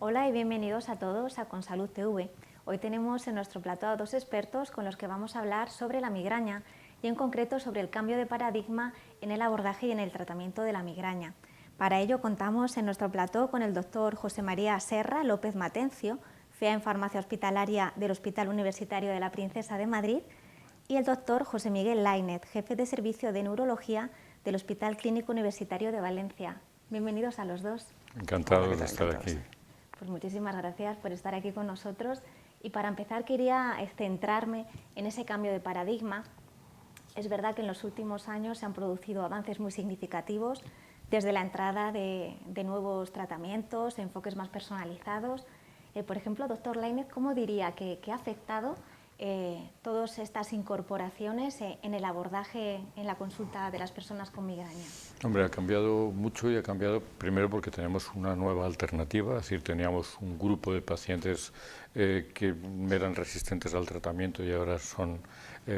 Hola y bienvenidos a todos a Consalud TV. Hoy tenemos en nuestro plató a dos expertos con los que vamos a hablar sobre la migraña y en concreto sobre el cambio de paradigma en el abordaje y en el tratamiento de la migraña. Para ello contamos en nuestro plató con el doctor José María Serra López Matencio, FEA en Farmacia Hospitalaria del Hospital Universitario de la Princesa de Madrid, y el doctor José Miguel Lainez, jefe de servicio de neurología del Hospital Clínico Universitario de Valencia. Bienvenidos a los dos. Encantado de estar aquí. Pues muchísimas gracias por estar aquí con nosotros. Y para empezar quería centrarme en ese cambio de paradigma. Es verdad que en los últimos años se han producido avances muy significativos desde la entrada de nuevos tratamientos, enfoques más personalizados. Por ejemplo, doctor Lainez, ¿cómo diría que ha afectado todas estas incorporaciones en el abordaje, en la consulta de las personas con migraña? Hombre, ha cambiado mucho y ha cambiado primero porque tenemos una nueva alternativa, es decir, teníamos un grupo de pacientes que eran resistentes al tratamiento y ahora son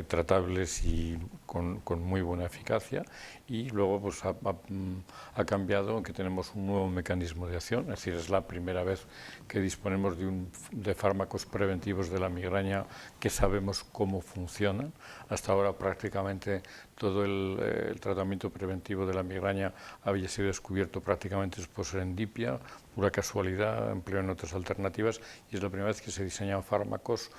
tratables y con muy buena eficacia, y luego pues ha cambiado que tenemos un nuevo mecanismo de acción, es decir, es la primera vez que disponemos de fármacos preventivos de la migraña que sabemos cómo funcionan. Hasta ahora prácticamente todo el tratamiento preventivo de la migraña había sido descubierto prácticamente por serendipia, pura casualidad, empleo en otras alternativas, y es la primera vez que se diseñan fármacos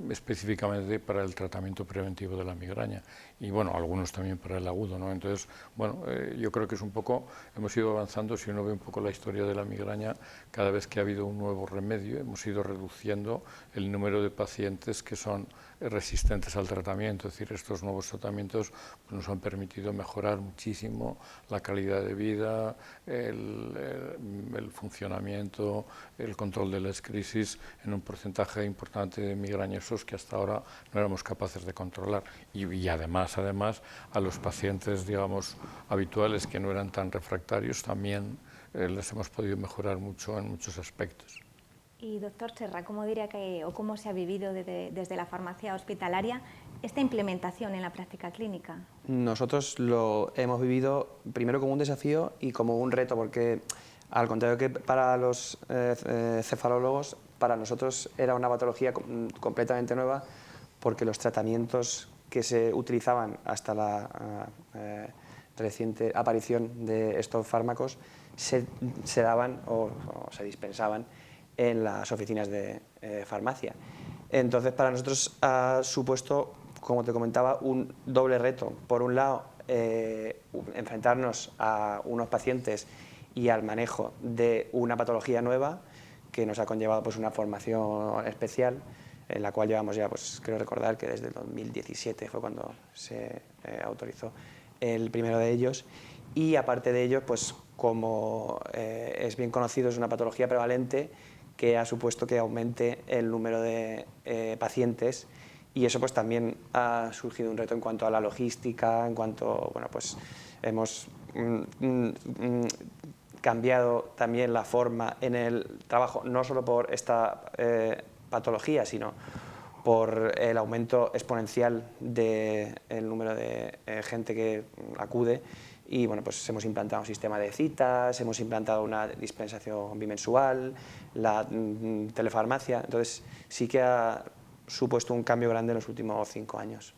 específicamente para el tratamiento preventivo de la migraña, y bueno, algunos también para el agudo, ¿no? Entonces, bueno, yo creo que es un poco, hemos ido avanzando. Si uno ve un poco la historia de la migraña, cada vez que ha habido un nuevo remedio, hemos ido reduciendo el número de pacientes que son resistentes al tratamiento. Es decir, estos nuevos tratamientos pues, nos han permitido mejorar muchísimo la calidad de vida, el funcionamiento, el control de las crisis en un porcentaje importante de migrañosos que hasta ahora no éramos capaces de controlar. Y además a los pacientes, digamos, habituales que no eran tan refractarios, también les hemos podido mejorar mucho en muchos aspectos. Y doctor Serra, ¿cómo diría o cómo se ha vivido desde la farmacia hospitalaria esta implementación en la práctica clínica? Nosotros lo hemos vivido primero como un desafío y como un reto, porque al contrario que para los cefalólogos, para nosotros era una patología completamente nueva, porque los tratamientos que se utilizaban hasta la reciente aparición de estos fármacos se daban o se dispensaban en las oficinas de farmacia. Entonces, para nosotros ha supuesto, como te comentaba, un doble reto. Por un lado, enfrentarnos a unos pacientes y al manejo de una patología nueva que nos ha conllevado pues, una formación especial, en la cual llevamos ya, pues creo recordar que desde el 2017 fue cuando se autorizó el primero de ellos. Y aparte de ello, pues como es bien conocido, es una patología prevalente que ha supuesto que aumente el número de pacientes, y eso pues también ha surgido un reto en cuanto a la logística, en cuanto, bueno, pues hemos cambiado también la forma en el trabajo, no solo por esta patología, sino por el aumento exponencial del número de gente que acude. Y bueno, pues hemos implantado un sistema de citas, hemos implantado una dispensación bimensual, la telefarmacia. Entonces sí que ha supuesto un cambio grande en los últimos 5 años.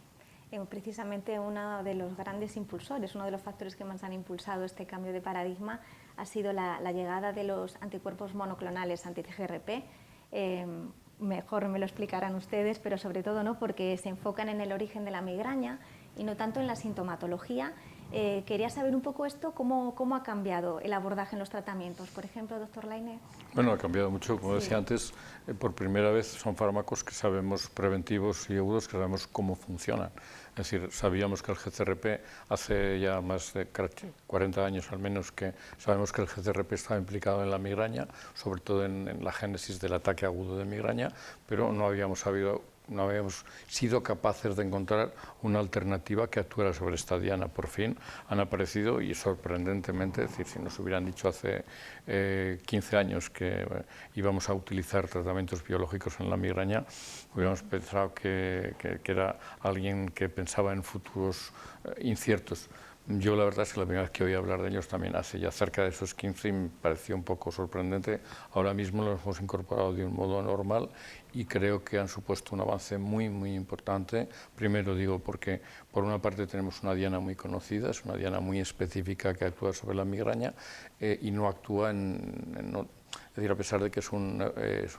Precisamente uno de los grandes impulsores, uno de los factores que más han impulsado este cambio de paradigma ha sido la llegada de los anticuerpos monoclonales anti-CGRP. Mejor me lo explicarán ustedes, pero sobre todo no porque se enfocan en el origen de la migraña y no tanto en la sintomatología. Quería saber un poco esto, cómo ha cambiado el abordaje en los tratamientos. Por ejemplo, doctor Lainez. Bueno, ha cambiado mucho, como decía antes, por primera vez son fármacos que sabemos, preventivos y agudos, que sabemos cómo funcionan. Es decir, sabíamos que el GCRP, hace ya más de 40 años al menos, que sabemos que el GCRP estaba implicado en la migraña, sobre todo en la génesis del ataque agudo de migraña, pero no habíamos sido capaces de encontrar una alternativa que actuara sobre esta diana. Por fin han aparecido, y sorprendentemente, es decir, si nos hubieran dicho hace 15 años que íbamos a utilizar tratamientos biológicos en la migraña, hubiéramos pensado que era alguien que pensaba en futuros inciertos. Yo la verdad es que la primera vez que oí hablar de ellos también hace ya cerca de esos 15 y me pareció un poco sorprendente. Ahora mismo los hemos incorporado de un modo normal y creo que han supuesto un avance muy, muy importante. Primero digo porque por una parte tenemos una diana muy conocida, es una diana muy específica que actúa sobre la migraña y no actúa es decir, a pesar de que es un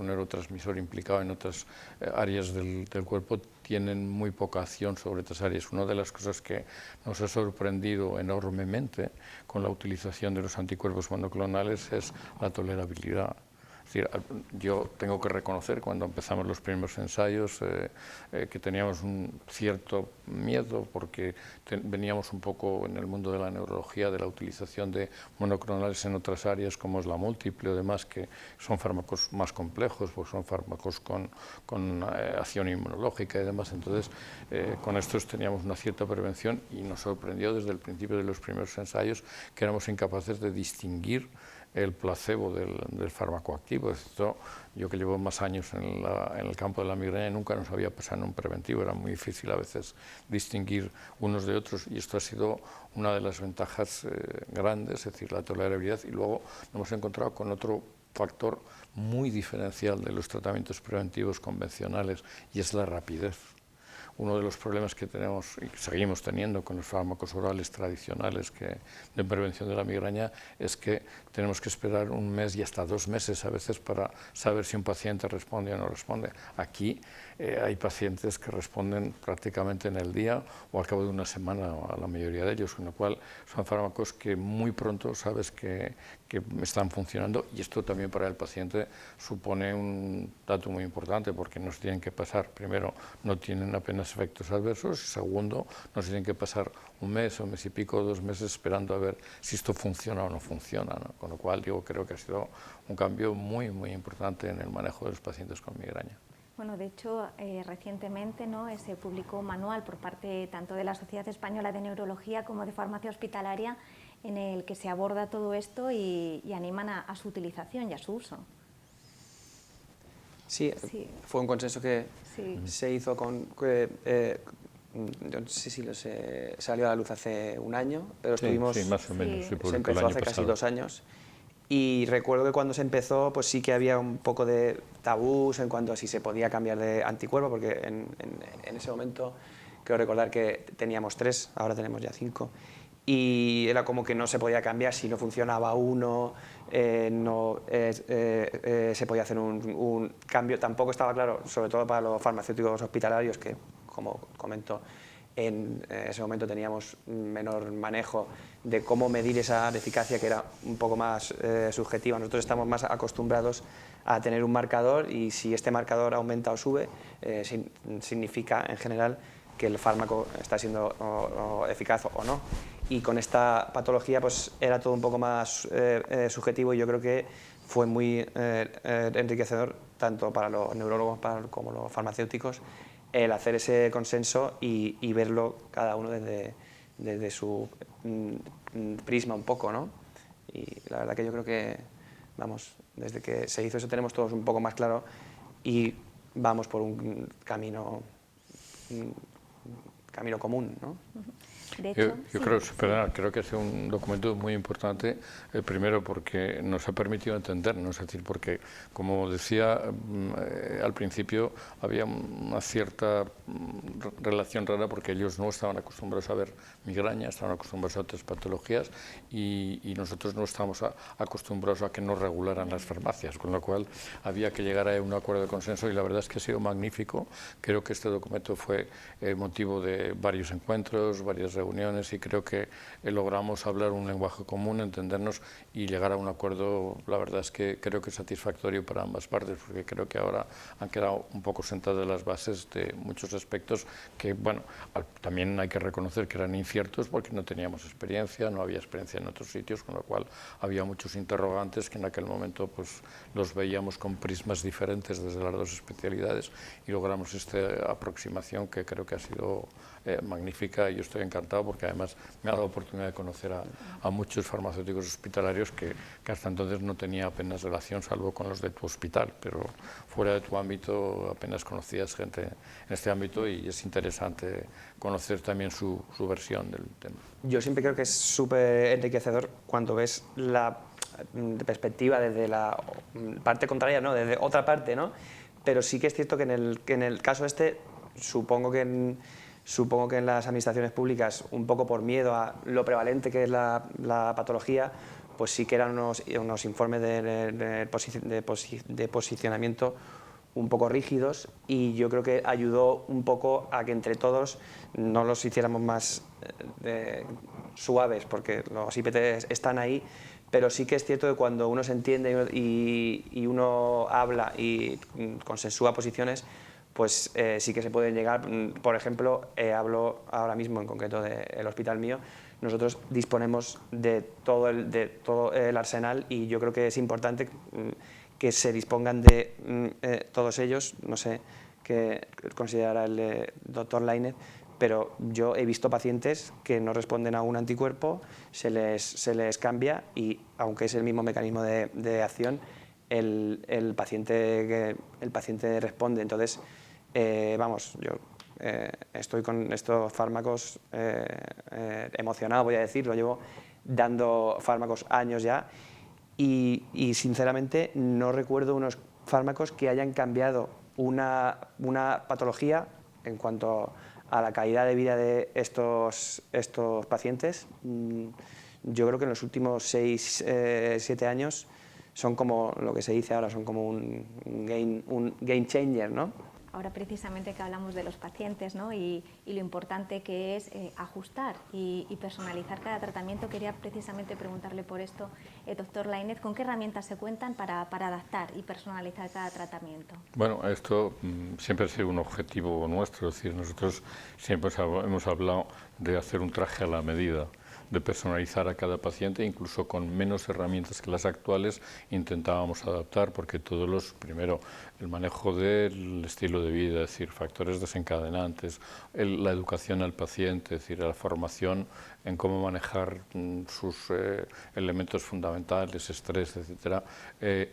neurotransmisor implicado en otras áreas del cuerpo, tienen muy poca acción sobre otras áreas. Una de las cosas que nos ha sorprendido enormemente con la utilización de los anticuerpos monoclonales es la tolerabilidad. Es decir, yo tengo que reconocer cuando empezamos los primeros ensayos que teníamos un cierto miedo porque veníamos un poco en el mundo de la neurología de la utilización de monoclonales en otras áreas como es la múltiple o demás, que son fármacos más complejos, pues son fármacos con acción inmunológica y demás. Entonces, con estos teníamos una cierta prevención y nos sorprendió desde el principio de los primeros ensayos que éramos incapaces de distinguir el placebo del fármaco activo. Esto, yo que llevo más años en el campo de la migraña, nunca nos había pasado en un preventivo, era muy difícil a veces distinguir unos de otros y esto ha sido una de las ventajas grandes, es decir, la tolerabilidad, y luego nos hemos encontrado con otro factor muy diferencial de los tratamientos preventivos convencionales y es la rapidez. Uno de los problemas que tenemos y que seguimos teniendo con los fármacos orales tradicionales de prevención de la migraña es que tenemos que esperar un mes y hasta 2 meses a veces para saber si un paciente responde o no responde. Aquí hay pacientes que responden prácticamente en el día o al cabo de una semana a la mayoría de ellos, con lo cual son fármacos que muy pronto sabes que están funcionando y esto también para el paciente supone un dato muy importante porque nos tienen que pasar, primero, no tienen apenas efectos adversos y segundo, nos tienen que pasar un mes o mes y pico, 2 meses esperando a ver si esto funciona o no funciona, ¿no? Con lo cual yo creo que ha sido un cambio muy, muy importante en el manejo de los pacientes con migraña. Bueno, de hecho, recientemente, ¿no?, se publicó un manual por parte tanto de la Sociedad Española de Neurología como de Farmacia Hospitalaria en el que se aborda todo esto y animan a su utilización y a su uso. Sí, sí. Fue un consenso que se hizo yo no sé si salió a la luz hace un año, pero estuvimos... Sí, más o menos. Se empezó hace casi 2 años. Y recuerdo que cuando se empezó, pues sí que había un poco de tabús en cuanto a si se podía cambiar de anticuerpo, porque en ese momento creo recordar que teníamos 3, ahora tenemos ya 5. Y era como que no se podía cambiar si no funcionaba uno, no se podía hacer un cambio. Tampoco estaba claro, sobre todo para los farmacéuticos hospitalarios, que como comento, en ese momento teníamos menor manejo de cómo medir esa eficacia, que era un poco más subjetiva. Nosotros estamos más acostumbrados a tener un marcador y si este marcador aumenta o sube, significa en general que el fármaco está siendo eficaz o no. Y con esta patología pues era todo un poco más subjetivo y yo creo que fue muy enriquecedor tanto para los neurólogos como los farmacéuticos el hacer ese consenso y verlo cada uno desde su prisma un poco, ¿no? Y la verdad que yo creo que, vamos, desde que se hizo eso tenemos todos un poco más claro y vamos por un camino común, ¿no? De hecho, yo creo que ha sido un documento muy importante, primero porque nos ha permitido entendernos, es decir, porque, como decía al principio, había una cierta relación rara porque ellos no estaban acostumbrados a ver migraña, estaban acostumbrados a otras patologías y nosotros no estábamos acostumbrados a que nos regularan las farmacias, con lo cual había que llegar a un acuerdo de consenso y la verdad es que ha sido magnífico. Creo que este documento fue motivo de varios encuentros, varias reuniones y creo que logramos hablar un lenguaje común, entendernos y llegar a un acuerdo. La verdad es que creo que es satisfactorio para ambas partes porque creo que ahora han quedado un poco sentadas las bases de muchos aspectos que, bueno, también hay que reconocer que eran inciertos porque no teníamos experiencia, no había experiencia en otros sitios, con lo cual había muchos interrogantes que en aquel momento pues los veíamos con prismas diferentes desde las dos especialidades y logramos esta aproximación que creo que ha sido magnífica y yo estoy encantado porque además me ha dado la oportunidad de conocer a muchos farmacéuticos hospitalarios que hasta entonces no tenía apenas relación salvo con los de tu hospital, pero fuera de tu ámbito apenas conocías gente en este ámbito y es interesante conocer también su versión del tema. Yo siempre creo que es súper enriquecedor cuando ves la perspectiva desde la parte contraria, ¿no? Desde otra parte, ¿no? Pero sí que es cierto que en el caso este, supongo que en las administraciones públicas, un poco por miedo a lo prevalente que es la patología, pues sí que eran unos informes de posicionamiento un poco rígidos y yo creo que ayudó un poco a que entre todos no los hiciéramos más suaves, porque los IPT están ahí, pero sí que es cierto que cuando uno se entiende y uno habla y consensúa posiciones, pues sí que se pueden llegar. Por ejemplo, hablo ahora mismo en concreto del hospital mío, nosotros disponemos de todo el arsenal y yo creo que es importante que se dispongan de todos ellos. No sé qué considerará el doctor Lainez, pero yo he visto pacientes que no responden a un anticuerpo, se les cambia y, aunque es el mismo mecanismo de acción, el paciente responde. Entonces, vamos, yo estoy con estos fármacos emocionado, voy a decirlo, llevo dando fármacos años ya y sinceramente no recuerdo unos fármacos que hayan cambiado una patología en cuanto a la calidad de vida de estos pacientes. Yo creo que en los últimos 6, 7 años son como lo que se dice ahora, son como un game changer, ¿no? Ahora precisamente que hablamos de los pacientes, ¿no? y lo importante que es ajustar y personalizar cada tratamiento, quería precisamente preguntarle por esto, doctor Lainez, ¿con qué herramientas se cuentan para adaptar y personalizar cada tratamiento? Bueno, esto siempre ha sido un objetivo nuestro, es decir, nosotros siempre hemos hablado de hacer un traje a la medida, de personalizar a cada paciente, incluso con menos herramientas que las actuales intentábamos adaptar, porque primero, el manejo del estilo de vida, es decir, factores desencadenantes, la educación al paciente, es decir, la formación en cómo manejar sus elementos fundamentales, estrés, etcétera,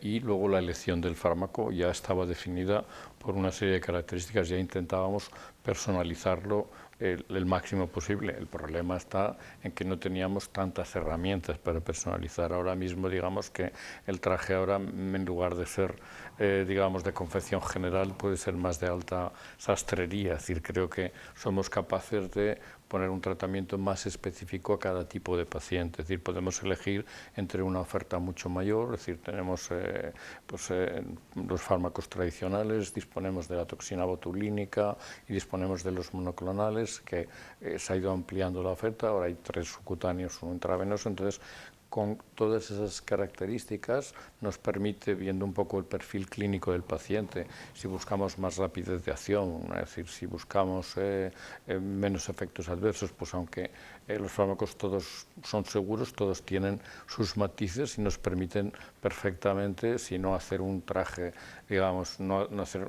y luego la elección del fármaco ya estaba definida por una serie de características, ya intentábamos personalizarlo el máximo posible. El problema está en que no teníamos tantas herramientas para personalizar. Ahora mismo, digamos que el traje ahora, en lugar de ser, digamos, de confección general, puede ser más de alta sastrería. Es decir, creo que somos capaces de poner un tratamiento más específico a cada tipo de paciente. Es decir, podemos elegir entre una oferta mucho mayor, es decir, tenemos los fármacos tradicionales, disponemos de la toxina botulínica y disponemos de los monoclonales, que se ha ido ampliando la oferta, ahora hay 3 subcutáneos, 1 intravenoso, entonces con todas esas características nos permite, viendo un poco el perfil clínico del paciente, si buscamos más rapidez de acción, es decir, si buscamos menos efectos adversos, pues aunque los fármacos todos son seguros, todos tienen sus matices y nos permiten perfectamente, si no hacer un traje, digamos, no hacer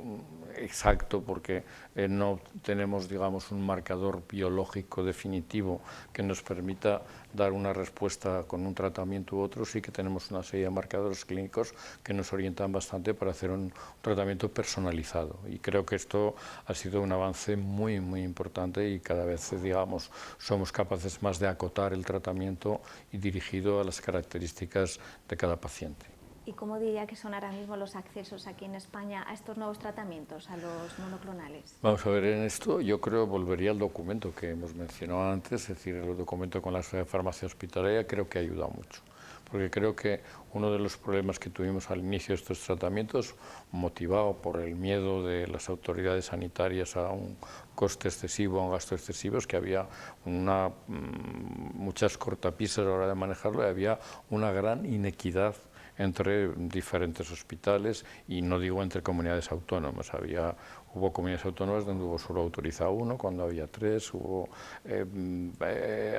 exacto, porque no tenemos, digamos, un marcador biológico definitivo que nos permita dar una respuesta con un tratamiento u otro, sí que tenemos una serie de marcadores clínicos que nos orientan bastante para hacer un tratamiento personalizado. Y creo que esto ha sido un avance muy, muy importante y cada vez, digamos, somos capaces más de acotar el tratamiento y dirigido a las características de cada paciente. ¿Y cómo diría que son ahora mismo los accesos aquí en España a estos nuevos tratamientos, a los monoclonales? Vamos a ver, en esto yo creo, volvería al documento que hemos mencionado antes, es decir, el documento con la farmacia hospitalaria, creo que ha ayudado mucho. Porque creo que uno de los problemas que tuvimos al inicio de estos tratamientos, motivado por el miedo de las autoridades sanitarias a un coste excesivo, a un gasto excesivo, es que había muchas cortapisas a la hora de manejarlo y había una gran inequidad entre diferentes hospitales y no digo entre comunidades autónomas, había Hubo comunidades autónomas donde hubo solo autorizado uno, cuando había tres,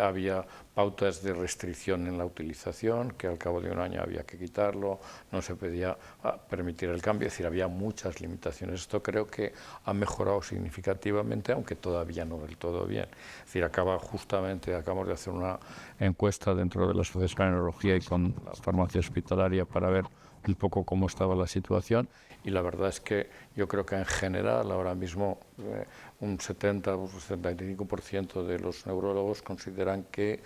había pautas de restricción en la utilización, que al cabo de un año había que quitarlo, no se podía permitir el cambio, es decir, había muchas limitaciones. Esto creo que ha mejorado significativamente, aunque todavía no del todo bien. Es decir, acabamos de hacer una encuesta dentro de la Sociedad Española de Neurología y con la farmacia hospitalaria para ver un poco cómo estaba la situación, y la verdad es que yo creo que en general ahora mismo un 70 o 75% de los neurólogos consideran que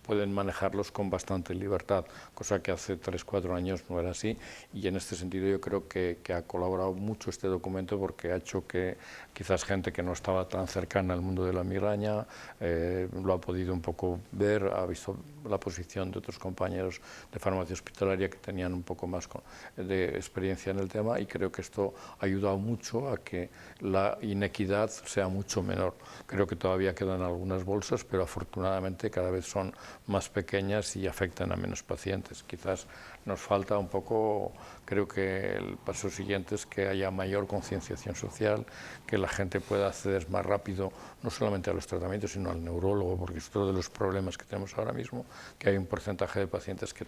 pueden manejarlos con bastante libertad, cosa que hace 3-4 años no era así, y en este sentido yo creo que ha colaborado mucho este documento porque ha hecho que quizás gente que no estaba tan cercana al mundo de la migraña lo ha podido un poco ver, ha visto la posición de otros compañeros de farmacia hospitalaria que tenían un poco más de experiencia en el tema, y creo que esto ha ayudado mucho a que la inequidad sea mucho menor. Creo que todavía quedan algunas bolsas, pero afortunadamente cada vez son más pequeñas y afectan a menos pacientes. Quizás nos falta un poco, creo que el paso siguiente es que haya mayor concienciación social, que la gente pueda acceder más rápido, no solamente a los tratamientos, sino al neurólogo, porque es otro de los problemas que tenemos ahora mismo, que hay un porcentaje de pacientes que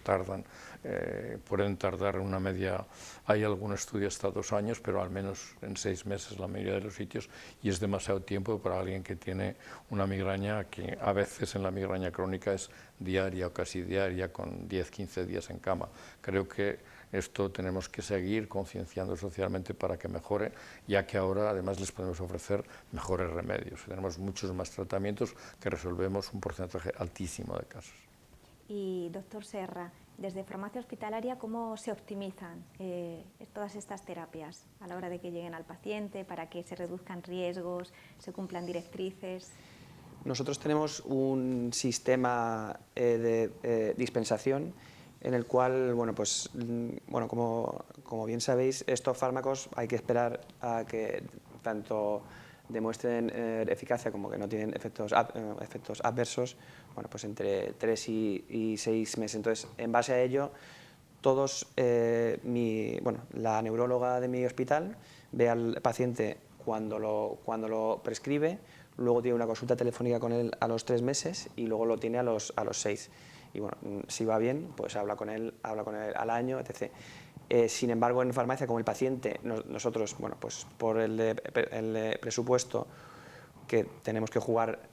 pueden tardar una media, hay algún estudio hasta 2 años, pero al menos en 6 meses la mayoría de los sitios, y es demasiado tiempo para alguien que tiene una migraña que a veces en la migraña crónica es diaria o casi diaria, con 10-15 días en cama. Creo que esto tenemos que seguir concienciando socialmente para que mejore, ya que ahora además les podemos ofrecer mejores remedios. Tenemos muchos más tratamientos que resolvemos un porcentaje altísimo de casos. Y doctor Serra, desde farmacia hospitalaria, ¿cómo se optimizan todas estas terapias a la hora de que lleguen al paciente, para que se reduzcan riesgos, se cumplan directrices? Nosotros tenemos un sistema de dispensación en el cual, como bien sabéis, estos fármacos hay que esperar a que tanto demuestren eficacia como que no tienen efectos adversos, entre 3 y 6 meses. Entonces, en base a ello, la neuróloga de mi hospital ve al paciente cuando lo prescribe, luego tiene una consulta telefónica con él a los 3 meses y luego lo tiene a los 6. Y si va bien, pues habla con él al año, etc. Sin embargo, en farmacia, como el paciente, nosotros, por el presupuesto, que tenemos que jugar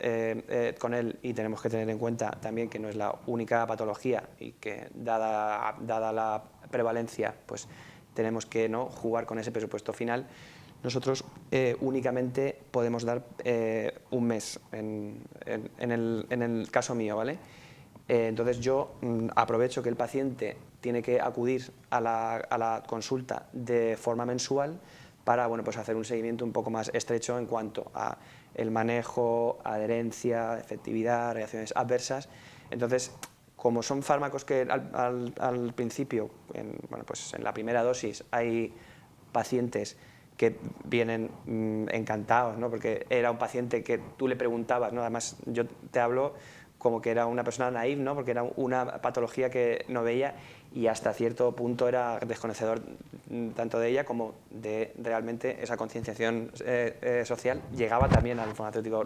con él, y tenemos que tener en cuenta también que no es la única patología y que dada la prevalencia, pues tenemos que jugar con ese presupuesto final. Nosotros únicamente podemos dar un mes en el caso mío, ¿vale? Entonces yo aprovecho que el paciente tiene que acudir a la consulta de forma mensual para hacer un seguimiento un poco más estrecho en cuanto a el manejo, adherencia, efectividad, reacciones adversas. Entonces, como son fármacos que al principio, en la primera dosis, hay pacientes que vienen encantados, ¿no? Porque era un paciente que tú le preguntabas, ¿no? Además, yo te hablo como que era una persona naïf, ¿no? Porque era una patología que no veía, y hasta cierto punto era desconocedor tanto de ella como de realmente esa concienciación social. Llegaba también al farmacéutico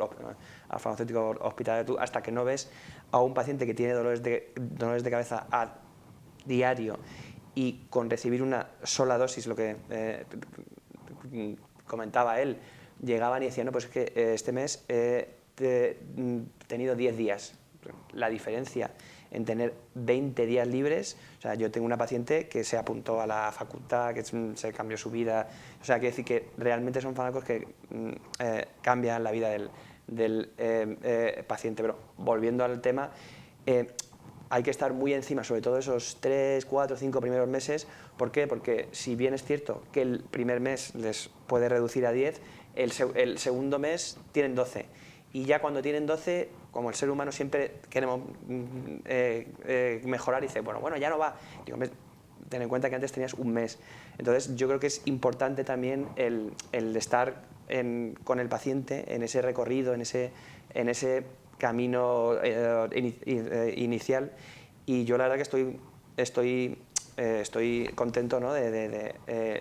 hospitalario, hasta que no ves a un paciente que tiene dolores de cabeza a diario, y con recibir una sola dosis, lo que comentaba él, llegaban y decían, no, pues es que este mes he tenido 10 días. La diferencia en tener 20 días libres, o sea, yo tengo una paciente que se apuntó a la facultad, que se cambió su vida, o sea, quiere decir que realmente son fármacos que cambian la vida del paciente. Pero volviendo al tema, hay que estar muy encima, sobre todo esos 3, 4, 5 primeros meses. ¿Por qué? Porque si bien es cierto que el primer mes les puede reducir a 10, el segundo mes tienen 12. Y ya cuando tienen 12, como el ser humano siempre queremos mejorar, y dice, bueno, ya no va. Digo, ten en cuenta que antes tenías un mes. Entonces, yo creo que es importante también el estar con el paciente en ese recorrido, en ese camino inicial. Y yo la verdad que estoy estoy contento, ¿no?, de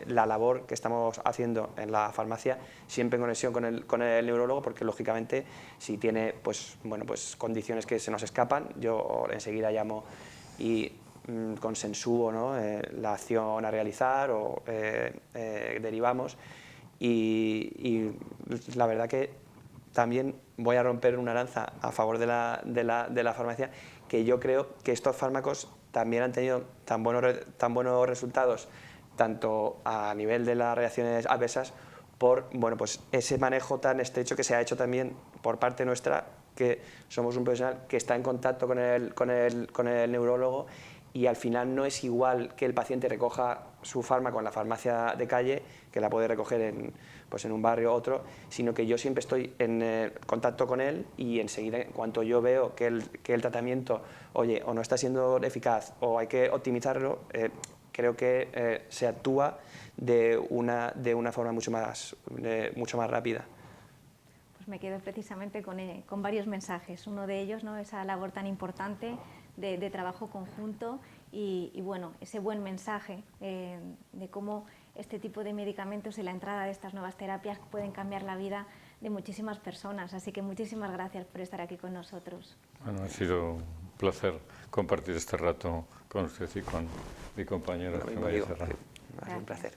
la labor que estamos haciendo en la farmacia, siempre en conexión con el neurólogo, porque lógicamente si tiene pues condiciones que se nos escapan, yo enseguida llamo y consensúo, ¿no?, la acción a realizar o derivamos, y la verdad que también voy a romper una lanza a favor de la farmacia, que yo creo que estos fármacos también han tenido tan buenos resultados, tanto a nivel de las reacciones adversas, por pues ese manejo tan estrecho que se ha hecho también por parte nuestra, que somos un profesional que está en contacto con el neurólogo, y al final no es igual que el paciente recoja su fármaco en la farmacia de calle, que la puede recoger en un barrio u otro, sino que yo siempre estoy en contacto con él, y enseguida, en cuanto yo veo que el tratamiento, oye, o no está siendo eficaz o hay que optimizarlo, creo que se actúa de una forma mucho más rápida. Pues me quedo precisamente con varios mensajes. Uno de ellos, ¿no?, esa labor tan importante de trabajo conjunto y bueno, ese buen mensaje de cómo este tipo de medicamentos y la entrada de estas nuevas terapias pueden cambiar la vida de muchísimas personas. Así que muchísimas gracias por estar aquí con nosotros. Bueno, ha sido un placer compartir este rato con usted y con mi compañero. Ha sido un placer.